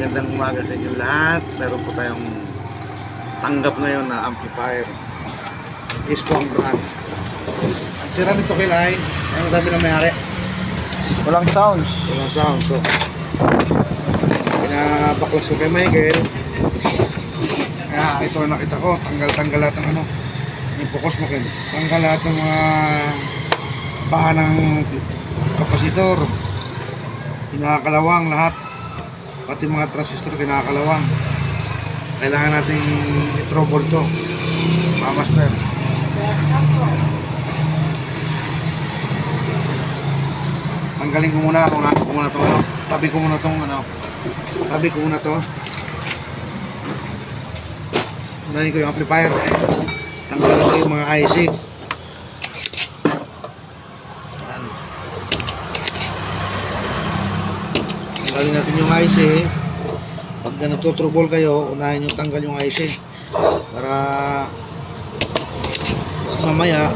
Magandang umaga sa inyo lahat. Meron po tayong tanggap ngayon na amplifier. Is po ang brand. Ang sira nito kilay, ano sabi ng may-ari? Walang sounds. Walang sound. So, pinabaklas ko kay Michael. Kaya ito nakita ko, tanggal lahat ng ano. Yung focus mo kayo. Tanggal lahat ng mga bahan ng kapasitor. Pinakalawang lahat. Pati mga transistor kinakalawang. Kailangan nating i-trouble to, mga master. Tanggalin ko muna, unahin ko muna to, ano? Tabi ko muna tong ano. Tabi ko muna to. Unahin ko yung amplifier. Tanggalin ko yung mga IC. Yan. Tanggalin natin yung IC. Pag nagtutrouble kayo, unahin yung tanggal yung IC para mamaya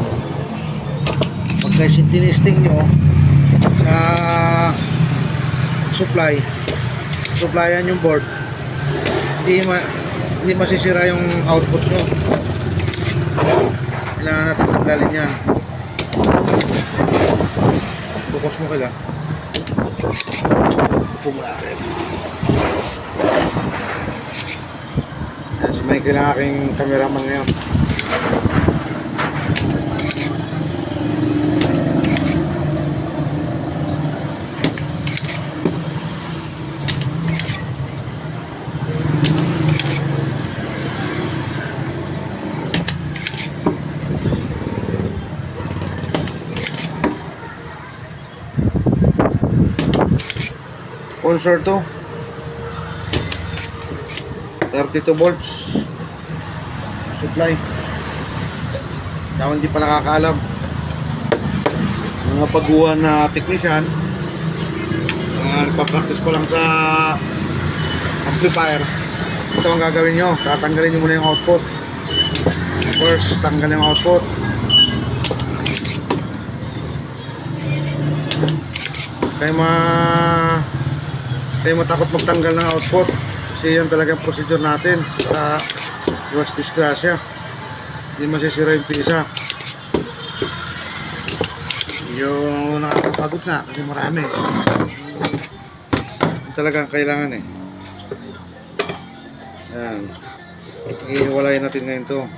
pag tinesting nyo na supplyan yung board, hindi masisira yung output nyo. Kailangan natin tanggalin yan. Focus mo kaya pumarin. Yan, si Michael ang aking cameraman ngayon. Concerto 32 volts supply. Sa hindi pa nakakaalam, mga baguhan na technician, nagpa-practice ko lang sa amplifier. Ito ang gagawin nyo, tatanggalin nyo muna yung output. First, tanggalin yung output. Kayo matakot magtanggal ng output kasi yan talagang procedure natin para iwas disgrasya, hindi masisira yung pisa. Yung nakakapagod na kasi marami yung talagang kailangan eh. Yan, iwalayin natin ngayon to.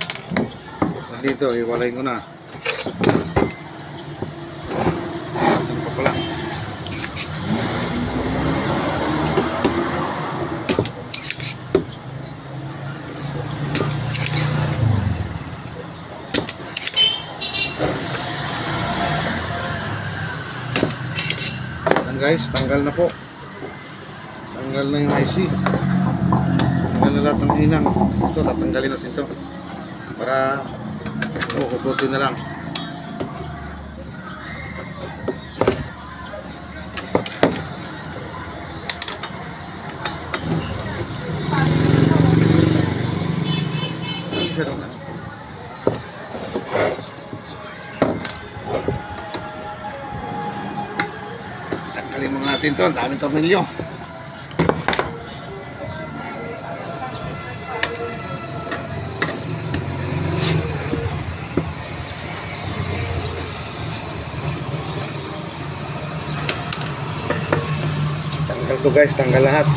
Dito iwalayin ko na. Ano pa pala, guys, tanggal na po. Tanggal na yung IC. Tanggal na lahat ng inang. Ito, tatanggalin natin ito para kukututin na lang. Tanggalin mo natin ito, ang daming tornilyo. Tanggal to guys, tanggal lahat.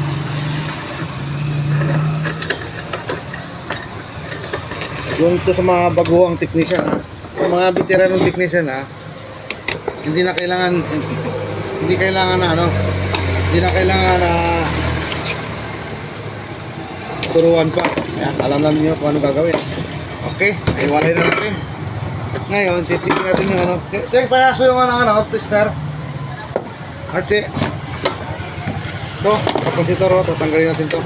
Yung to sa mga baguhang technician ha, yung mga veteranong technician ha, hindi na kailangan na turuan pa. Ayan, alam na niyo kung ano gagawin. Okay, iwalay na natin. Ngayon, titignan natin yung ano. Check payaso yung ano, tester. Ate. Ito, kapasitor o, tatanggalin natin to.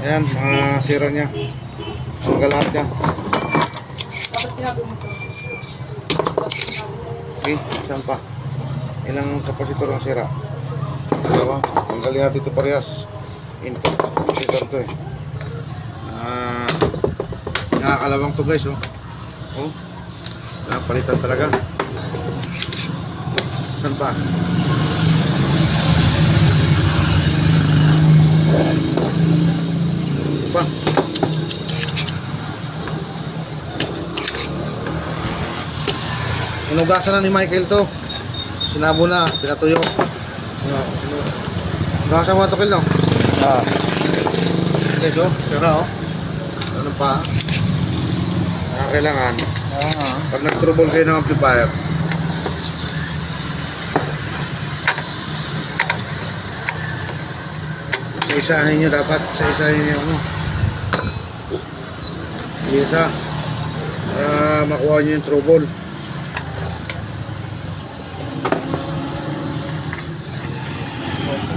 Ayan, mga sira niya. Tanggal lahat yan. Okay, saan pa? Ilang kapasitor ang sira? Dalawa. Tanggalin natin ito parehas. Input kapasitor to eh. Nakakalawang to guys oh. Oh. Palitan talaga. Saan pa? Hinugasan na ni Michael to. Sinabo na, pinatuyo. Hugasan mo ito, Kel, no? Ah. Okay, so, sira, oh. Ano pa? Kailangan. Pag nag-trouble kayo ng amplifier, isa-isahin nyo dapat. Isa-isahin nyo, ano? Isa. Para makuha nyo yung trouble.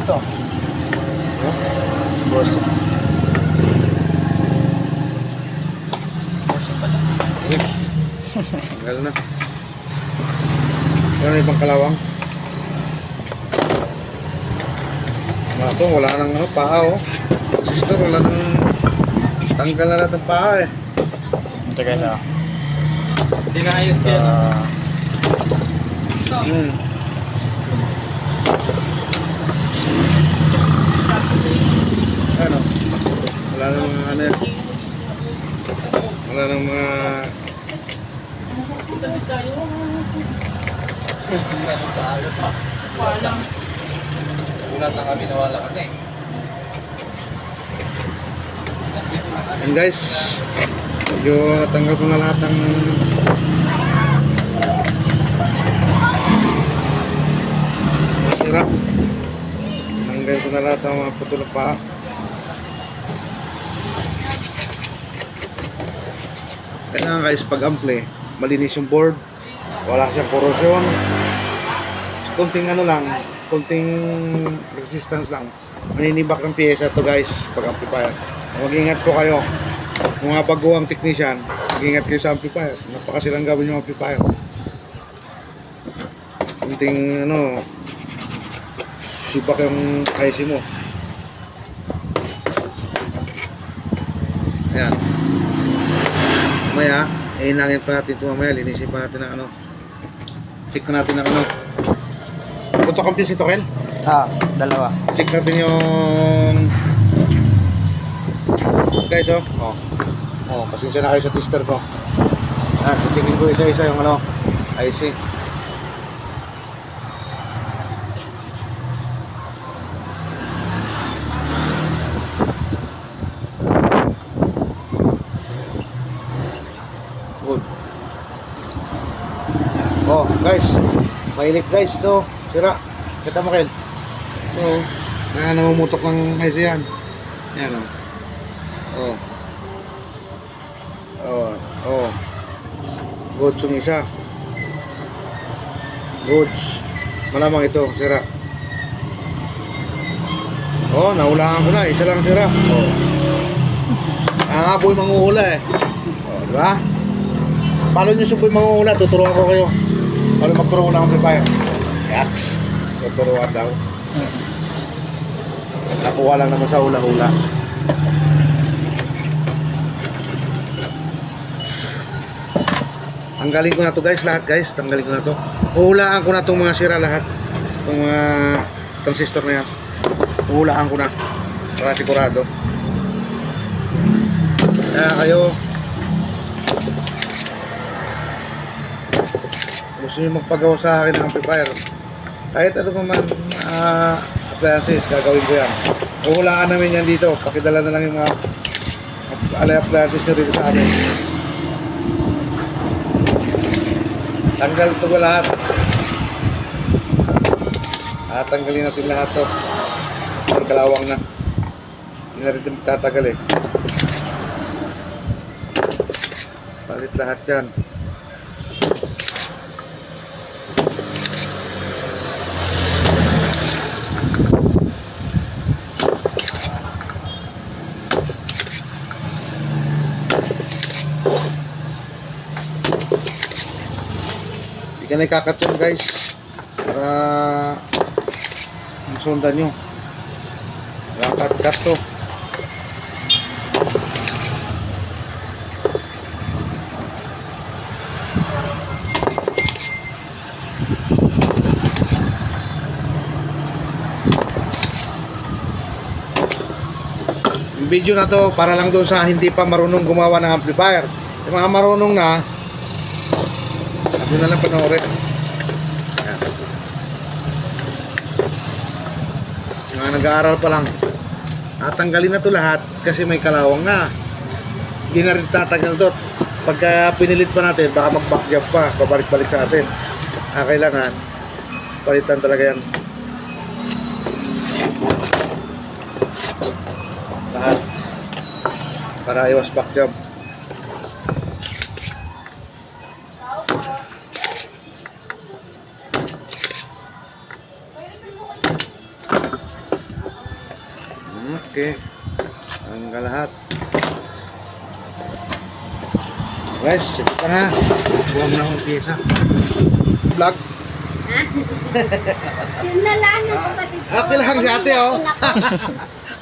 Ito. Boss. Tanggal na. Wala na ibang kalawang. Wala nang ano, paa, oh. Sister, wala nang tanggal na natin paa, eh. Teka na. Hindi na ayos yan. Hmm. Ano? Wala nang mga ano yan. Wala nang mga... Ulat na kami, nawala ka na eh. And guys, medyo natanggal ko na lahat ng sira. Tanggal ko na lahat ng mga putol na paa. Kailangan guys, pag ampli, malinis yung board, wala siyang corrosion, kunting ano lang, kunting resistance lang, maninibak ng pyesa to guys pag amplifier. Mag-ingat po kayo, mga baguhang technician, mag-ingat kayo sa amplifier, napakasilang gawin yung amplifier. Kunting ano, sibak yung IC mo. Ayan. Mamaya, iinangin pa natin ito mamaya, linisin pa natin ng ano, check na natin ng ano. Punto confuse ito, Kel? Dalawa. Check natin yung guys, oh. Oh, pasensya na kayo sa tester ko. Checkin ko isa-isa yung ano, IC. Good. Oh, guys. Mainit guys ito. Sira. Kita mo, Kel? Oo. Kaya namumutok ng IC yan. Yan, oh. Oh. Oh, oh. Goods yung isa. Goods. Malamang ito, sira. Oh, nahulaan ko na. Isa lang sira. Oh. Boy manguhula eh. Oh, di ba? Paano nyo suboy manguhula? Tuturuan ko kayo. Paano magturuan ng amplifier? Yaks. Tuturuan daw. Nakuha lang naman sa hula-hula. Tanggalin ko na to guys, lahat guys, tanggalin ko na to. Uhulaan ko na itong mga sira lahat. Itong mga transistor na yan. Uhulaan ko na para sigurado. Kaya kayo, gusto nyo magpagawa sa akin ng amplifier, kahit ano pa man appliances, gagawin ko yan. Uhulaan namin yan dito. Pakidala na lang yung mga appliances nyo dito sa amin. Tanggal ito ko lahat. Tanggalin natin lahat to. Ang kalawang na. Hindi na rin tatagal eh. Palit lahat yan. Hindi ka na ikakat yun guys, para masundan nyo. Ikakat-kat to. Yung video na to para lang doon sa hindi pa marunong gumawa ng amplifier. Yung mga marunong na, Yun na lang panoorin. Ayan. Mga nag-aaral pa lang. Tatanggalin na to lahat kasi may kalawang na. Hindi na rin tatagal to. Pagka pinilit pa natin, baka mag-backjump pa, pabalik-balik sa atin. Kailangan palitan talaga yan. Lahat. Para iwas backjump. Okay. Tanggal lahat. Guys, sige pa nga. Buwang na akong piyesa. Vlog. Yun na lang yung kapatid ko. Okay lang si ate, oh.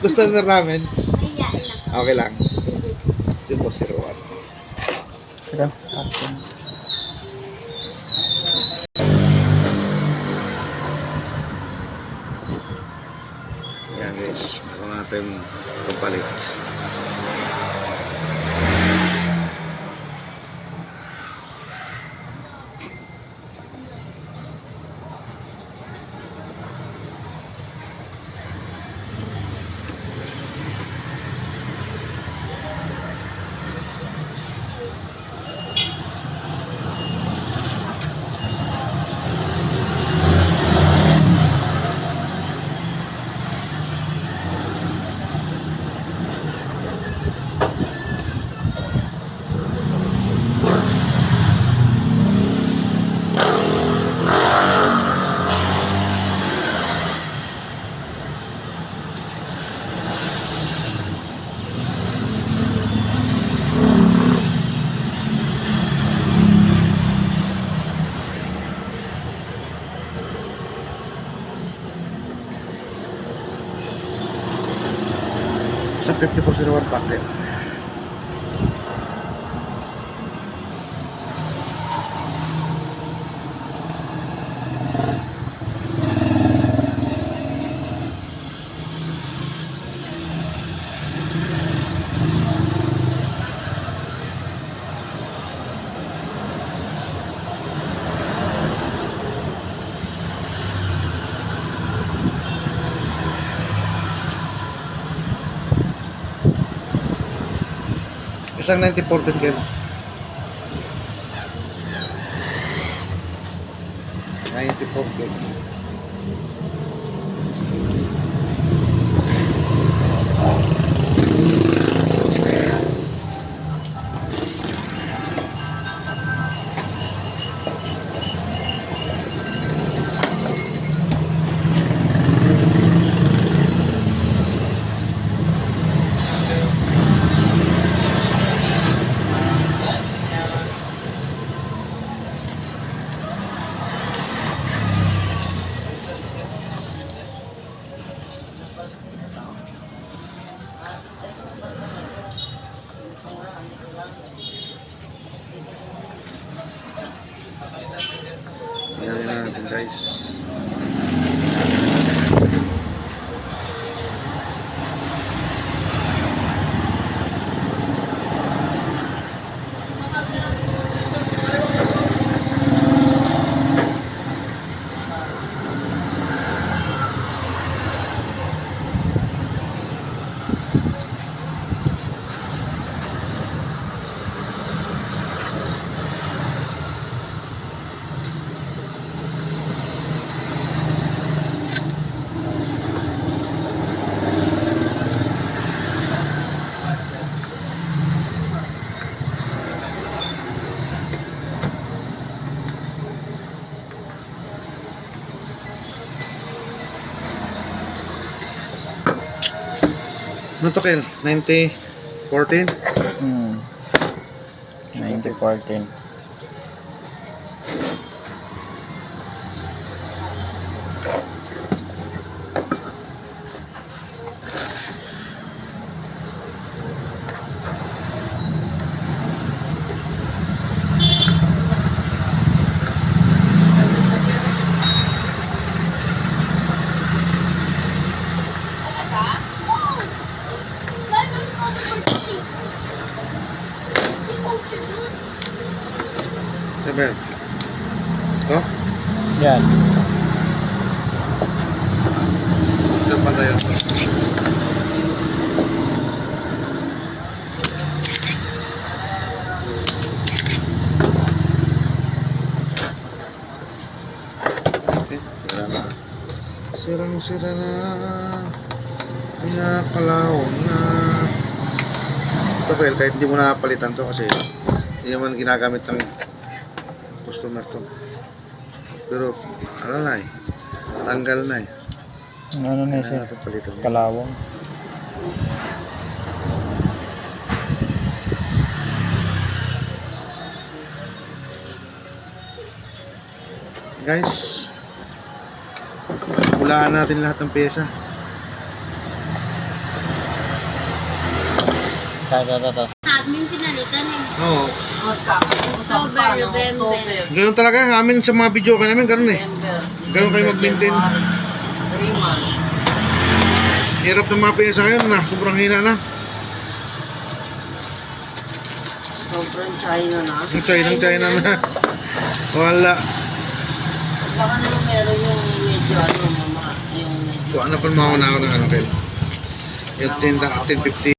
Gusto na namin. Mahiyain lang. Okay lang. Dito si Rowan. Ito. Action. Ayan guys, meron natin kapalit. Sa 50% naman packet. Isang 90-14 kayo. 90-14. Ayan na natin guys. Ano to Kel? 90-14? 90-14. Sabi. yan. Ito pa tayo. Okay, sira na. Sirang-sira na. Pinakalawang na. Ito Kel, kahit hindi mo napalitan to kasi hindi naman ginagamit ng customer to. Pero ano na eh, tanggal na eh. Ano na Kailangan siya? natin palitan yun. Kalawang. Guys, hulaan natin lahat ng pyesa. Ito. Admin pinalitan eh. Oo. October, November. Ganun talaga, amin sa mga video kayo namin, ganun eh. Ganun kayo mag-maintain. 3 months. Hirap ng mga pyesa ngayon na, sobrang hina na. Sobrang China na. Ang China na. Wala. Baka naman meron yung medyo ano, mama, yung medyo... Kung ano pa mga ako ng ano, Kel. Yung 10, 10, 50.